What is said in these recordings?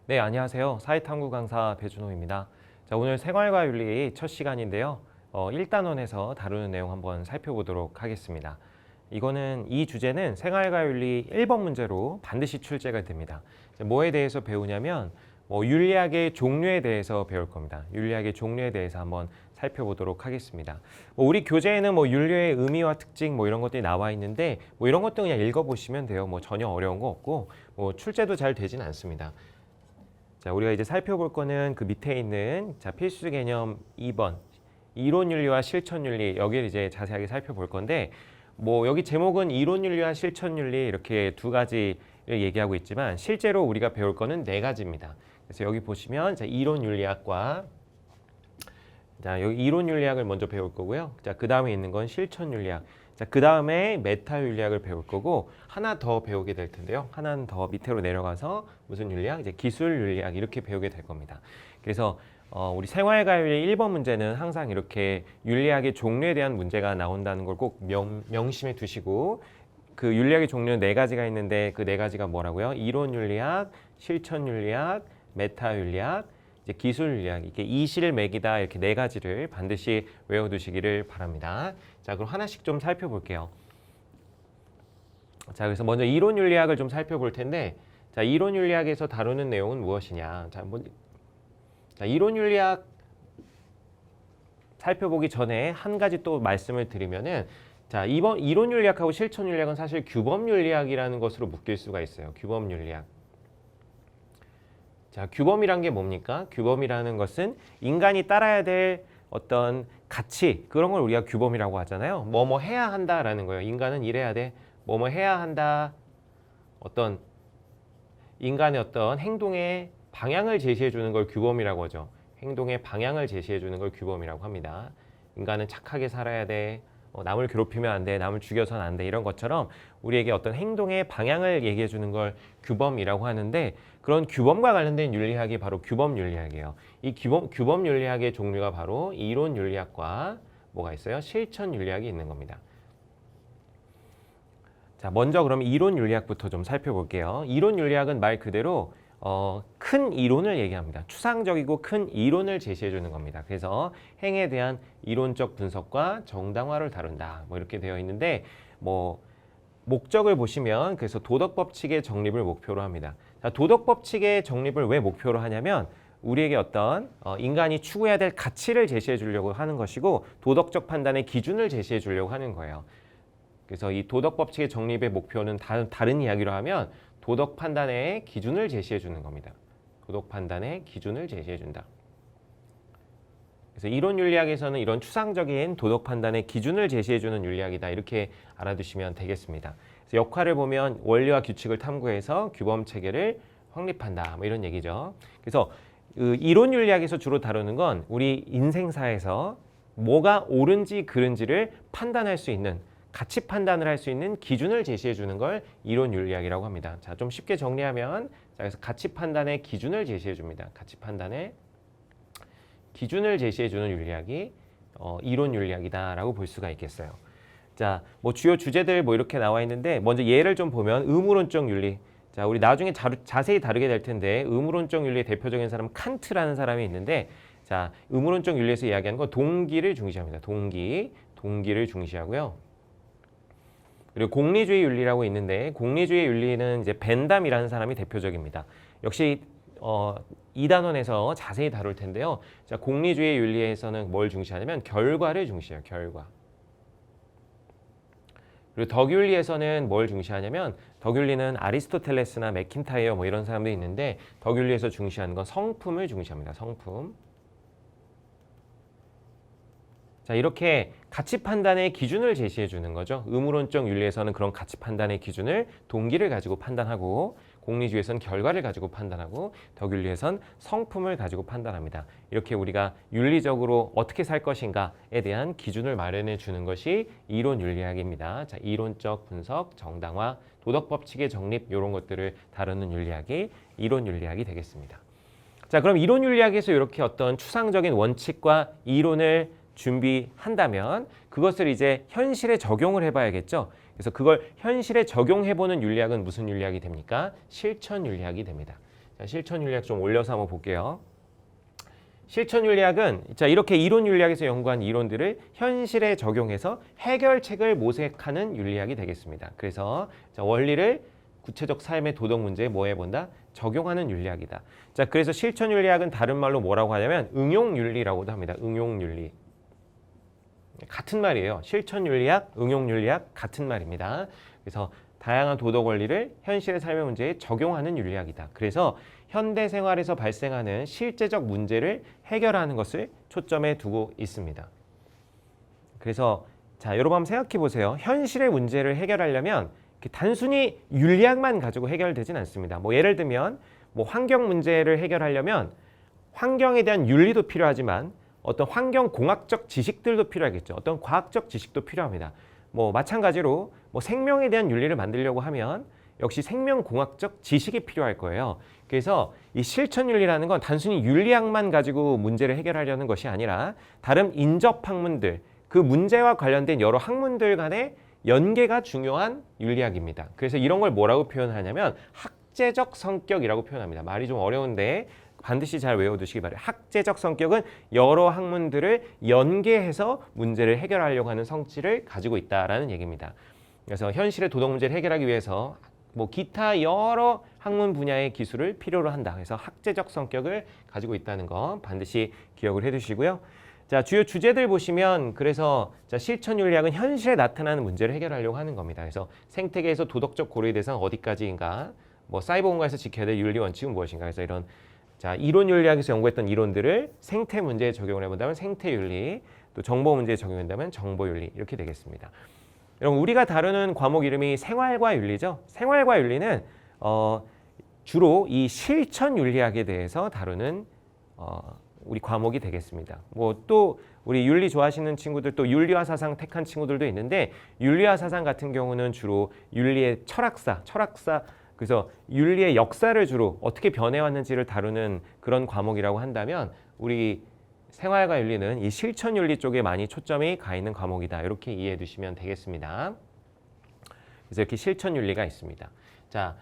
네, 안녕하세요. 사회탐구 강사 배준호입니다. 자, 오늘 생활과 윤리 첫 시간인데요. 1단원에서 다루는 내용 한번 살펴보도록 하겠습니다. 이 주제는 생활과 윤리 1번 문제로 반드시 출제가 됩니다. 뭐에 대해서 배우냐면 윤리학의 종류에 대해서 배울 겁니다. 윤리학의 종류에 대해서 한번 살펴보도록 하겠습니다. 우리 교재에는 윤리의 의미와 특징 이런 것들이 나와 있는데 이런 것도 그냥 읽어보시면 돼요. 전혀 어려운 거 없고 출제도 잘 되진 않습니다. 자, 우리가 이제 살펴볼 거는 그 밑에 있는 필수 개념 2번 이론 윤리와 실천 윤리, 여기를 이제 자세하게 살펴볼 건데 여기 제목은 이론 윤리와 실천 윤리 이렇게 두 가지를 얘기하고 있지만 실제로 우리가 배울 거는 네 가지입니다. 그래서 여기 보시면 이론 윤리학과 여기 이론 윤리학을 먼저 배울 거고요. 그 다음에 있는 건 실천 윤리학. 그 다음에 메타 윤리학을 배울 거고 하나 더 배우게 될 텐데요. 하나는 더 밑으로 내려가서 무슨 윤리학? 이제 기술 윤리학 이렇게 배우게 될 겁니다. 그래서 우리 생활과 윤리 1번 문제는 항상 이렇게 윤리학의 종류에 대한 문제가 나온다는 걸 꼭 명심해 두시고 그 윤리학의 종류는 네 가지가 있는데 그 네 가지가 뭐라고요? 이론 윤리학, 실천 윤리학, 메타 윤리학, 이제 기술 윤리학, 이게 이실맥이다 이렇게 네 가지를 반드시 외워두시기를 바랍니다. 자, 그럼 하나씩 좀 살펴볼게요. 자, 그래서 먼저 이론 윤리학을 좀 살펴볼 텐데, 자, 이론 윤리학에서 다루는 내용은 무엇이냐? 자, 이론 윤리학 살펴보기 전에 한 가지 또 말씀을 드리면은, 자, 이번 이론 윤리학하고 실천 윤리학은 사실 규범 윤리학이라는 것으로 묶일 수가 있어요. 규범 윤리학. 자, 규범이란 게 뭡니까? 규범이라는 것은 인간이 따라야 될 어떤 가치, 그런 걸 우리가 규범이라고 하잖아요. 뭐뭐 해야 한다라는 거예요. 인간은 이래야 돼. 뭐뭐 해야 한다. 어떤 인간의 어떤 행동의 방향을 제시해 주는 걸 규범이라고 하죠. 행동의 방향을 제시해 주는 걸 규범이라고 합니다. 인간은 착하게 살아야 돼. 남을 괴롭히면 안 돼. 남을 죽여서는 안 돼. 이런 것처럼 우리에게 어떤 행동의 방향을 얘기해 주는 걸 규범이라고 하는데 그런 규범과 관련된 윤리학이 바로 규범 윤리학이에요. 이 규범 윤리학의 종류가 바로 이론 윤리학과 뭐가 있어요? 실천 윤리학이 있는 겁니다. 자, 먼저 그럼 이론 윤리학부터 좀 살펴볼게요. 이론 윤리학은 말 그대로 큰 이론을 얘기합니다. 추상적이고 큰 이론을 제시해 주는 겁니다. 그래서 행에 대한 이론적 분석과 정당화를 다룬다. 이렇게 되어 있는데 목적을 보시면 그래서 도덕 법칙의 정립을 목표로 합니다. 자, 도덕 법칙의 정립을 왜 목표로 하냐면 우리에게 어떤 인간이 추구해야 될 가치를 제시해 주려고 하는 것이고 도덕적 판단의 기준을 제시해 주려고 하는 거예요. 그래서 이 도덕 법칙의 정립의 목표는 다른 이야기로 하면 도덕 판단의 기준을 제시해 주는 겁니다. 도덕 판단의 기준을 제시해 준다. 그래서 이론 윤리학에서는 이런 추상적인 도덕 판단의 기준을 제시해 주는 윤리학이다. 이렇게 알아두시면 되겠습니다. 그래서 역할을 보면 원리와 규칙을 탐구해서 규범 체계를 확립한다. 이런 얘기죠. 그래서 이론 윤리학에서 주로 다루는 건 우리 인생사에서 뭐가 옳은지 그른지를 판단할 수 있는 가치 판단을 할 수 있는 기준을 제시해 주는 걸 이론 윤리학이라고 합니다. 자, 좀 쉽게 정리하면 그래서 가치 판단의 기준을 제시해 줍니다. 가치 판단의 기준을 제시해 주는 윤리학이 이론 윤리학이다라고 볼 수가 있겠어요. 자, 주요 주제들 이렇게 나와 있는데 먼저 예를 좀 보면 의무론적 윤리. 자, 우리 나중에 자세히 다루게 될 텐데 의무론적 윤리의 대표적인 사람 칸트라는 사람이 있는데 자, 의무론적 윤리에서 이야기하는 건 동기를 중시합니다. 동기를 중시하고요. 그리고 공리주의 윤리라고 있는데 공리주의 윤리는 이제 벤담이라는 사람이 대표적입니다. 역시 2단원에서 자세히 다룰 텐데요. 자, 공리주의 윤리에서는 뭘 중시하냐면 결과를 중시해요. 결과. 그리고 덕윤리에서는 뭘 중시하냐면 덕윤리는 아리스토텔레스나 맥킨타이어 이런 사람들이 있는데 덕윤리에서 중시하는 건 성품을 중시합니다. 성품. 자, 이렇게 가치 판단의 기준을 제시해 주는 거죠. 의무론적 윤리에서는 그런 가치 판단의 기준을 동기를 가지고 판단하고 공리주의에서는 결과를 가지고 판단하고 덕윤리에서는 성품을 가지고 판단합니다. 이렇게 우리가 윤리적으로 어떻게 살 것인가에 대한 기준을 마련해 주는 것이 이론 윤리학입니다. 자, 이론적 분석, 정당화, 도덕 법칙의 정립 이런 것들을 다루는 윤리학이 이론 윤리학이 되겠습니다. 자, 그럼 이론 윤리학에서 이렇게 어떤 추상적인 원칙과 이론을 준비한다면 그것을 이제 현실에 적용을 해봐야겠죠. 그래서 그걸 현실에 적용해보는 윤리학은 무슨 윤리학이 됩니까? 실천 윤리학이 됩니다. 자, 실천 윤리학 좀 올려서 한번 볼게요. 실천 윤리학은 자, 이렇게 이론 윤리학에서 연구한 이론들을 현실에 적용해서 해결책을 모색하는 윤리학이 되겠습니다. 그래서 자, 원리를 구체적 삶의 도덕 문제에 뭐 해본다? 적용하는 윤리학이다. 자, 그래서 실천 윤리학은 다른 말로 뭐라고 하냐면 응용 윤리라고도 합니다. 응용 윤리. 같은 말이에요. 실천 윤리학, 응용 윤리학 같은 말입니다. 그래서 다양한 도덕 원리를 현실의 삶의 문제에 적용하는 윤리학이다. 그래서 현대 생활에서 발생하는 실제적 문제를 해결하는 것을 초점에 두고 있습니다. 그래서 자, 여러분 한번 생각해 보세요. 현실의 문제를 해결하려면 단순히 윤리학만 가지고 해결되진 않습니다. 뭐 예를 들면 뭐 환경 문제를 해결하려면 환경에 대한 윤리도 필요하지만 어떤 환경공학적 지식들도 필요하겠죠. 어떤 과학적 지식도 필요합니다. 뭐 마찬가지로 뭐 생명에 대한 윤리를 만들려고 하면 역시 생명공학적 지식이 필요할 거예요. 그래서 이 실천윤리라는 건 단순히 윤리학만 가지고 문제를 해결하려는 것이 아니라 다른 인접학문들, 그 문제와 관련된 여러 학문들 간의 연계가 중요한 윤리학입니다. 그래서 이런 걸 뭐라고 표현하냐면 학제적 성격이라고 표현합니다. 말이 좀 어려운데 반드시 잘 외워두시기 바래요. 학제적 성격은 여러 학문들을 연계해서 문제를 해결하려고 하는 성질을 가지고 있다라는 얘기입니다. 그래서 현실의 도덕 문제를 해결하기 위해서 뭐 기타 여러 학문 분야의 기술을 필요로 한다. 그래서 학제적 성격을 가지고 있다는 거 반드시 기억을 해두시고요. 자, 주요 주제들 보시면 그래서 자, 실천윤리학은 현실에 나타나는 문제를 해결하려고 하는 겁니다. 그래서 생태계에서 도덕적 고려의 대상 어디까지인가, 뭐 사이버 공간에서 지켜야 될 윤리 원칙은 무엇인가, 그래서 이런 자, 이론 윤리학에서 연구했던 이론들을 생태 문제에 적용을 해본다면 생태윤리, 또 정보 문제에 적용한다면 정보윤리 이렇게 되겠습니다. 여러분 우리가 다루는 과목 이름이 생활과 윤리죠. 생활과 윤리는 주로 이 실천 윤리학에 대해서 다루는 우리 과목이 되겠습니다. 뭐 또 우리 윤리 좋아하시는 친구들 또 윤리화 사상 택한 친구들도 있는데 윤리화 사상 같은 경우는 주로 윤리의 철학사 그래서 윤리의 역사를 주로 어떻게 변해왔는지를 다루는 그런 과목이라고 한다면 우리 생활과 윤리는 이 실천 윤리 쪽에 많이 초점이 가 있는 과목이다. 이렇게 이해해 두시면 되겠습니다. 그래서 이렇게 실천 윤리가 있습니다. 자,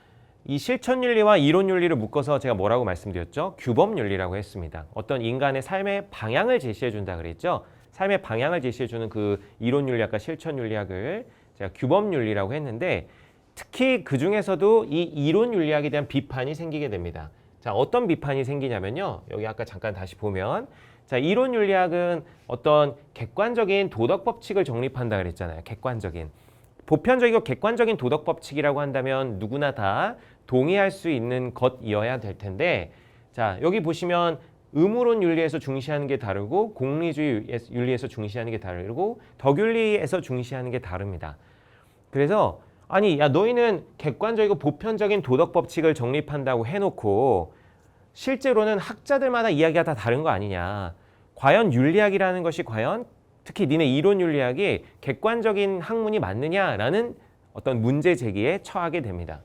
이 실천 윤리와 이론 윤리를 묶어서 제가 뭐라고 말씀드렸죠? 규범 윤리라고 했습니다. 어떤 인간의 삶의 방향을 제시해 준다 그랬죠? 삶의 방향을 제시해 주는 그 이론 윤리학과 실천 윤리학을 제가 규범 윤리라고 했는데 특히 그 중에서도 이 이론 윤리학에 대한 비판이 생기게 됩니다. 자, 어떤 비판이 생기냐면요. 여기 아까 잠깐 다시 보면 자, 이론 윤리학은 어떤 객관적인 도덕 법칙을 정립한다 그랬잖아요. 객관적인. 보편적이고 객관적인 도덕 법칙이라고 한다면 누구나 다 동의할 수 있는 것이어야 될 텐데 자, 여기 보시면 의무론 윤리에서 중시하는 게 다르고 공리주의 윤리에서 중시하는 게 다르고 덕윤리에서 중시하는 게 다릅니다. 그래서 아니 야 너희는 객관적이고 보편적인 도덕 법칙을 정립한다고 해놓고 실제로는 학자들마다 이야기가 다 다른 거 아니냐. 과연 윤리학이라는 것이 과연 특히 니네 이론 윤리학이 객관적인 학문이 맞느냐라는 어떤 문제 제기에 처하게 됩니다.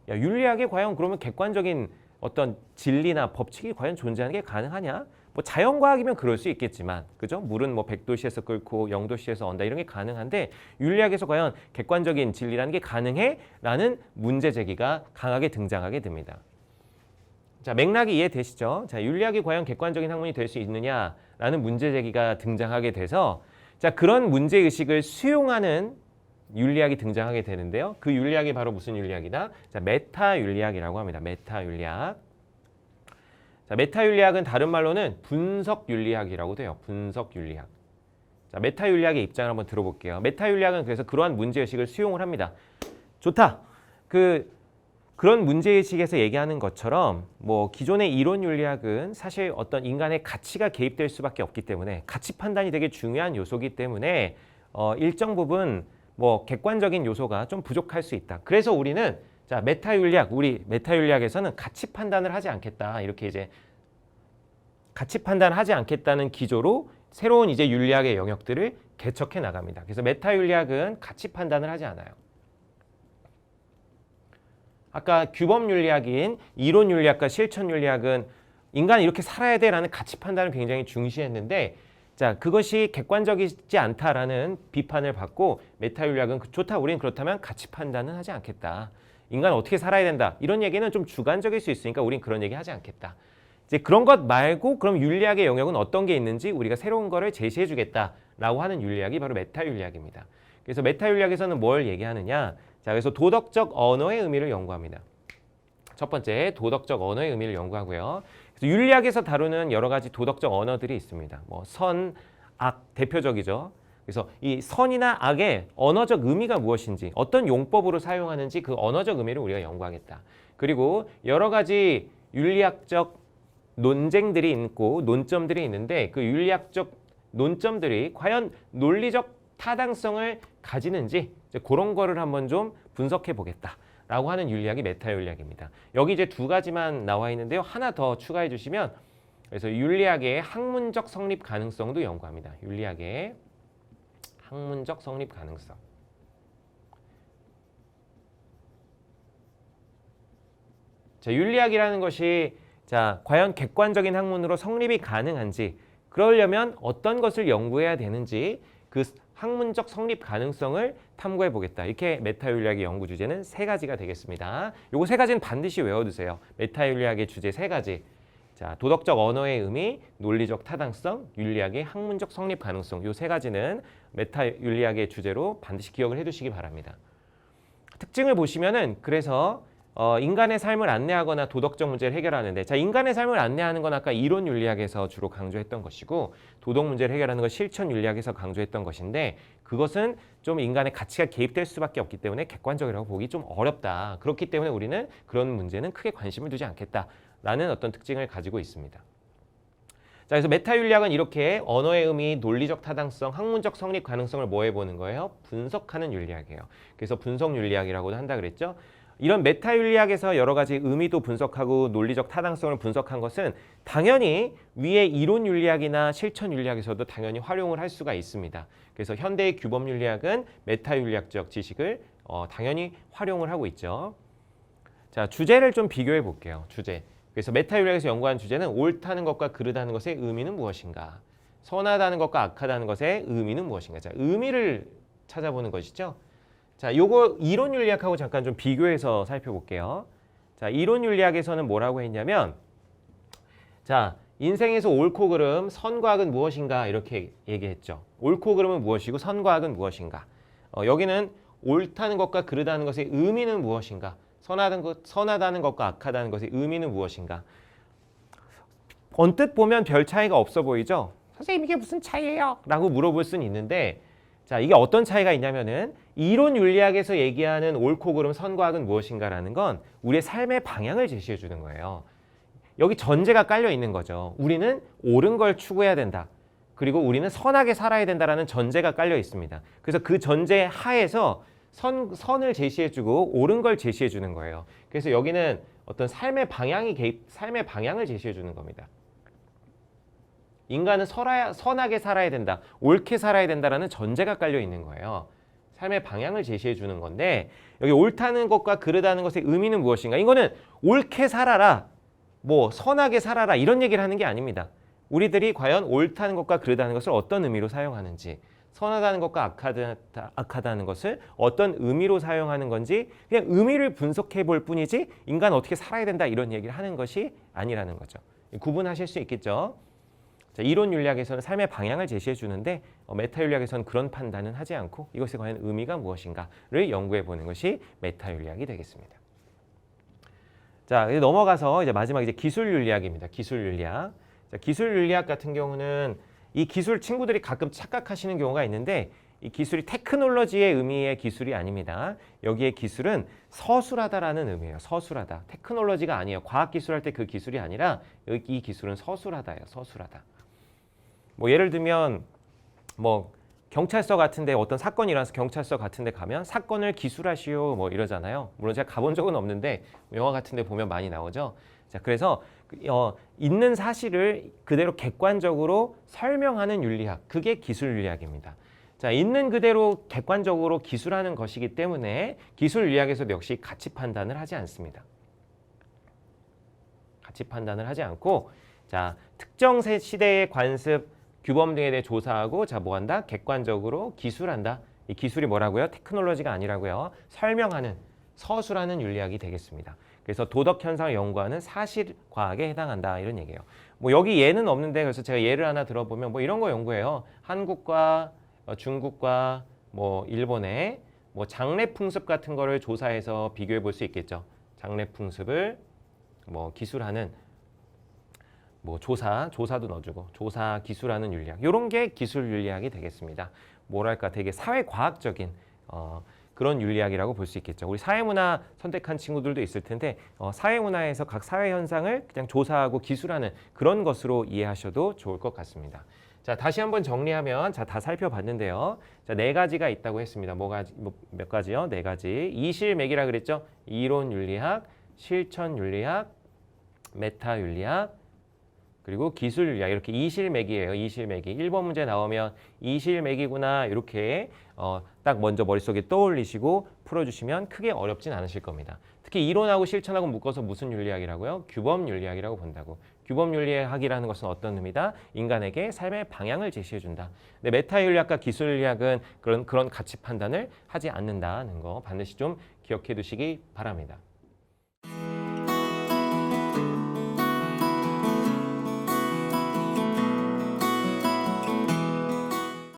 야, 윤리학이 과연 그러면 객관적인 어떤 진리나 법칙이 과연 존재하는 게 가능하냐? 뭐 자연과학이면 그럴 수 있겠지만, 그죠? 물은 뭐 100도씨에서 끓고 0도씨에서 언다 이런 게 가능한데 윤리학에서 과연 객관적인 진리라는 게 가능해? 라는 문제 제기가 강하게 등장하게 됩니다. 자, 맥락이 이해되시죠? 자, 윤리학이 과연 객관적인 학문이 될 수 있느냐라는 문제 제기가 등장하게 돼서 자, 그런 문제 의식을 수용하는 윤리학이 등장하게 되는데요. 그 윤리학이 바로 무슨 윤리학이다? 자, 메타 윤리학이라고 합니다. 메타 윤리학. 자, 메타 윤리학은 다른 말로는 분석 윤리학이라고 돼요. 분석 윤리학. 자, 메타 윤리학의 입장을 한번 들어볼게요. 메타 윤리학은 그래서 그러한 문제 의식을 수용을 합니다. 좋다. 그런 문제의식에서 얘기하는 것처럼 뭐 기존의 이론 윤리학은 사실 어떤 인간의 가치가 개입될 수밖에 없기 때문에 가치 판단이 되게 중요한 요소이기 때문에 일정 부분 뭐 객관적인 요소가 좀 부족할 수 있다. 그래서 우리는 자, 메타 윤리학에서는 가치 판단을 하지 않겠다. 이렇게 이제 가치 판단을 하지 않겠다는 기조로 새로운 이제 윤리학의 영역들을 개척해 나갑니다. 그래서 메타 윤리학은 가치 판단을 하지 않아요. 아까 규범 윤리학인 이론 윤리학과 실천 윤리학은 인간이 이렇게 살아야 돼라는 가치 판단을 굉장히 중시했는데 자, 그것이 객관적이지 않다라는 비판을 받고 메타 윤리학은 좋다. 우리는 그렇다면 가치 판단은 하지 않겠다. 인간은 어떻게 살아야 된다. 이런 얘기는 좀 주관적일 수 있으니까 우린 그런 얘기 하지 않겠다. 이제 그런 것 말고 그럼 윤리학의 영역은 어떤 게 있는지 우리가 새로운 거를 제시해 주겠다라고 하는 윤리학이 바로 메타윤리학입니다. 그래서 메타윤리학에서는 뭘 얘기하느냐? 자, 그래서 도덕적 언어의 의미를 연구합니다. 첫 번째, 도덕적 언어의 의미를 연구하고요. 그래서 윤리학에서 다루는 여러 가지 도덕적 언어들이 있습니다. 뭐 선, 악 대표적이죠. 그래서 이 선이나 악의 언어적 의미가 무엇인지, 어떤 용법으로 사용하는지 그 언어적 의미를 우리가 연구하겠다. 그리고 여러 가지 윤리학적 논쟁들이 있고 논점들이 있는데 그 윤리학적 논점들이 과연 논리적 타당성을 가지는지 이제 그런 거를 한번 좀 분석해 보겠다라고 하는 윤리학이 메타윤리학입니다. 여기 이제 두 가지만 나와 있는데요. 하나 더 추가해 주시면 그래서 윤리학의 학문적 성립 가능성도 연구합니다. 윤리학의 학문적 성립 가능성. 자, 윤리학이라는 것이 자, 과연 객관적인 학문으로 성립이 가능한지, 그러려면 어떤 것을 연구해야 되는지 그 학문적 성립 가능성을 탐구해 보겠다. 이렇게 메타윤리학의 연구 주제는 세 가지가 되겠습니다. 요거 세 가지는 반드시 외워두세요. 메타윤리학의 주제 세 가지. 자, 도덕적 언어의 의미, 논리적 타당성, 윤리학의 학문적 성립 가능성. 요 세 가지는 메타윤리학의 주제로 반드시 기억을 해두시기 바랍니다. 특징을 보시면은 그래서 인간의 삶을 안내하거나 도덕적 문제를 해결하는데, 자, 인간의 삶을 안내하는 건 아까 이론 윤리학에서 주로 강조했던 것이고, 도덕 문제를 해결하는 건 실천 윤리학에서 강조했던 것인데, 그것은 좀 인간의 가치가 개입될 수밖에 없기 때문에 객관적이라고 보기 좀 어렵다. 그렇기 때문에 우리는 그런 문제는 크게 관심을 두지 않겠다라는 어떤 특징을 가지고 있습니다. 자, 그래서 메타윤리학은 이렇게 언어의 의미, 논리적 타당성, 학문적 성립 가능성을 뭐 해보는 거예요? 분석하는 윤리학이에요. 그래서 분석 윤리학이라고도 한다 그랬죠. 이런 메타윤리학에서 여러 가지 의미도 분석하고 논리적 타당성을 분석한 것은 당연히 위에 이론 윤리학이나 실천 윤리학에서도 당연히 활용을 할 수가 있습니다. 그래서 현대의 규범 윤리학은 메타윤리학적 지식을 당연히 활용을 하고 있죠. 자, 주제를 좀 비교해 볼게요. 주제. 그래서 메타윤리학에서 연구한 주제는 옳다는 것과 그르다는 것의 의미는 무엇인가? 선하다는 것과 악하다는 것의 의미는 무엇인가? 자, 의미를 찾아보는 것이죠. 자, 요거 이론 윤리학하고 잠깐 좀 비교해서 살펴볼게요. 자, 이론 윤리학에서는 뭐라고 했냐면, 자, 인생에서 옳고 그름, 선과 악은 무엇인가 이렇게 얘기했죠. 옳고 그름은 무엇이고 선과 악은 무엇인가? 여기는 옳다는 것과 그르다는 것의 의미는 무엇인가? 선하다는 것과 악하다는 것의 의미는 무엇인가? 언뜻 보면 별 차이가 없어 보이죠? 선생님 이게 무슨 차이예요? 라고 물어볼 수는 있는데, 자, 이게 어떤 차이가 있냐면은 이론 윤리학에서 얘기하는 옳고 그름, 선과 악은 무엇인가라는 건 우리의 삶의 방향을 제시해 주는 거예요. 여기 전제가 깔려 있는 거죠. 우리는 옳은 걸 추구해야 된다. 그리고 우리는 선하게 살아야 된다라는 전제가 깔려 있습니다. 그래서 그 전제 하에서 선을 제시해 주고 옳은 걸 제시해 주는 거예요. 그래서 여기는 어떤 삶의 방향을 제시해 주는 겁니다. 인간은 선하게 살아야 된다, 옳게 살아야 된다라는 전제가 깔려 있는 거예요. 삶의 방향을 제시해 주는 건데, 여기 옳다는 것과 그르다는 것의 의미는 무엇인가? 이거는 옳게 살아라, 뭐 선하게 살아라 이런 얘기를 하는 게 아닙니다. 우리들이 과연 옳다는 것과 그르다는 것을 어떤 의미로 사용하는지, 선하다는 것과 악하다는 것을 어떤 의미로 사용하는 건지 그냥 의미를 분석해 볼 뿐이지 인간은 어떻게 살아야 된다 이런 얘기를 하는 것이 아니라는 거죠. 구분하실 수 있겠죠? 자, 이론 윤리학에서는 삶의 방향을 제시해 주는데 메타윤리학에서는 그런 판단은 하지 않고 이것에 과연 의미가 무엇인가를 연구해 보는 것이 메타윤리학이 되겠습니다. 자, 이제 넘어가서 이제 마지막 이제 기술 윤리학입니다. 기술 윤리학. 자, 기술 윤리학 같은 경우는 이 기술 친구들이 가끔 착각하시는 경우가 있는데, 이 기술이 테크놀로지의 의미의 기술이 아닙니다. 여기에 기술은 서술하다라는 의미예요. 서술하다. 테크놀로지가 아니에요. 과학기술 할 때 그 기술이 아니라 이 기술은 서술하다예요. 서술하다. 뭐 예를 들면 뭐 경찰서 같은데 어떤 사건이 일어나서 경찰서 같은데 가면 사건을 기술하시오 뭐 이러잖아요. 물론 제가 가본 적은 없는데 영화 같은데 보면 많이 나오죠. 자, 그래서 있는 사실을 그대로 객관적으로 설명하는 윤리학, 그게 기술 윤리학입니다. 자, 있는 그대로 객관적으로 기술하는 것이기 때문에 기술 윤리학에서도 역시 가치 판단을 하지 않습니다. 가치 판단을 하지 않고, 자, 특정 시대의 관습, 규범 등에 대해 조사하고, 자, 뭐 한다? 객관적으로 기술한다. 이 기술이 뭐라고요? 테크놀로지가 아니라고요. 설명하는, 서술하는 윤리학이 되겠습니다. 그래서 도덕 현상을 연구하는 사실 과학에 해당한다 이런 얘기예요. 뭐 여기 예는 없는데 그래서 제가 예를 하나 들어보면 뭐 이런 거 연구해요. 한국과 중국과 뭐 일본의 뭐 장례 풍습 같은 거를 조사해서 비교해 볼 수 있겠죠. 장례 풍습을 뭐 기술하는 뭐 조사도 넣어주고 조사 기술하는 윤리학 이런 게 기술 윤리학이 되겠습니다. 뭐랄까 되게 사회과학적인 그런 윤리학이라고 볼 수 있겠죠. 우리 사회문화 선택한 친구들도 있을 텐데 사회문화에서 각 사회 현상을 그냥 조사하고 기술하는 그런 것으로 이해하셔도 좋을 것 같습니다. 자, 다시 한번 정리하면 자, 다 살펴봤는데요. 자, 네 가지가 있다고 했습니다. 몇 가지요? 네 가지. 이실맥이라 그랬죠? 이론 윤리학, 실천 윤리학, 메타 윤리학, 그리고 기술 윤리학 이렇게 이실맥이에요. 이실맥이 1번 문제 나오면 이실맥이구나 이렇게 딱 먼저 머릿속에 떠올리시고 풀어주시면 크게 어렵진 않으실 겁니다. 특히 이론하고 실천하고 묶어서 무슨 윤리학이라고요? 규범 윤리학이라고 본다고. 규범 윤리학이라는 것은 어떤 의미다? 인간에게 삶의 방향을 제시해준다. 근데 메타 윤리학과 기술 윤리학은 그런 가치 판단을 하지 않는다는 거 반드시 좀 기억해 두시기 바랍니다.